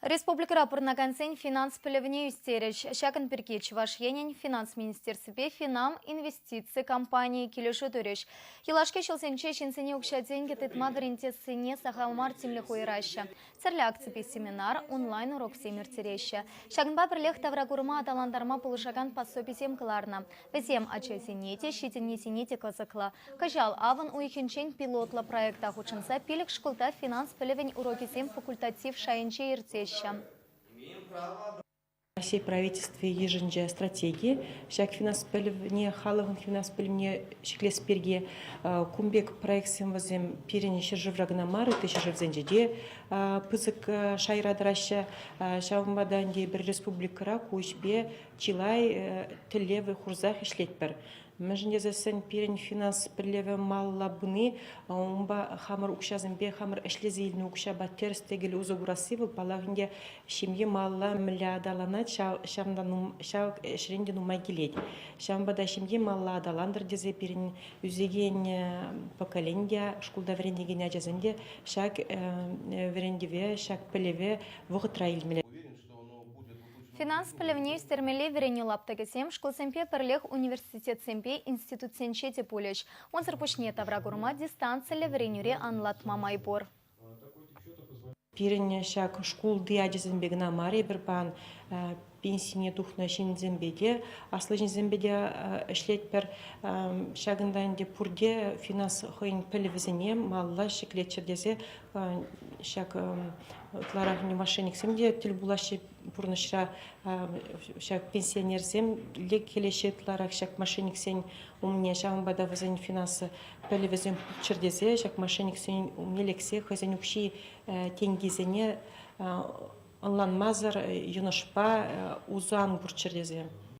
Республика пырнакансен финанс пілівіне үстеріш. Шакын перкеч ваш енен финанс министерсіпе финам инвестиции компании келеші төреш. Елашке шылсенче шинсене ұқша деньги тытма варентесіне сахалмар темлі қойыраща. Цәрлі акципе семинар онлайн урок семертереші. Шагынба бірлех таврагурма аталандарма пылышаган пособисем кыларна. Везем ачасенете, щитенесенете кызықлы. Кажал авын уйхенчен пилотлы проекта хучынса пилік шкулта финанс пілівен урокисем факультатив шайынче ертеш. Россия правительстве еженже стратегии, шак финанс пілівне, халығын финанс пілівне шеклесперге кумбек проектсен возем перене шержеврагнамары, ты шержевзенжеде пызык шайрадыраща шауымбаданде бір республикара кучбе чилай тілеві хурзах ишлетпір. Мәжінде зәсен перен финанс пілеві маллабыны, онба хамыр ұқшазынбе, хамыр әшлезейліні ұқша баттер стегілі ұзы бұрасывы, балағынде шемге малла мүлі адаланат, шау әшіренде нұмай келеді. Шамбада шемге малла адаландыр дезе перен үзеген поколенде, шкулда верендеген әжазынде, шак верендеве, шак пілеве вұғытра елмелі. Финанс пілівне үстермелі верені лаптагесем школсемпе пірлех университет семпе институт сенчете полеш. Он зарпушне таврагурма дистанциялі веренюре анлатма майбор. Пирен шак шкулды ажызынбегіна маре бір бан пенсине тухна шинзембеде, аслы шинзембеде ішлет бір шагынданде пурде финанс хойн пілівізіне малла шеклетчердезе шак тларағыне мошенниксемде тіл булашы пурнышра шак пенсионерсем лек келеші тларақ шак мошенниксен умне шағынбада візен финансы пілівізен чердезе шак мошенниксен умнелексе хозяин укши тенгизене онлан мазар юношпа узан бурчердезе.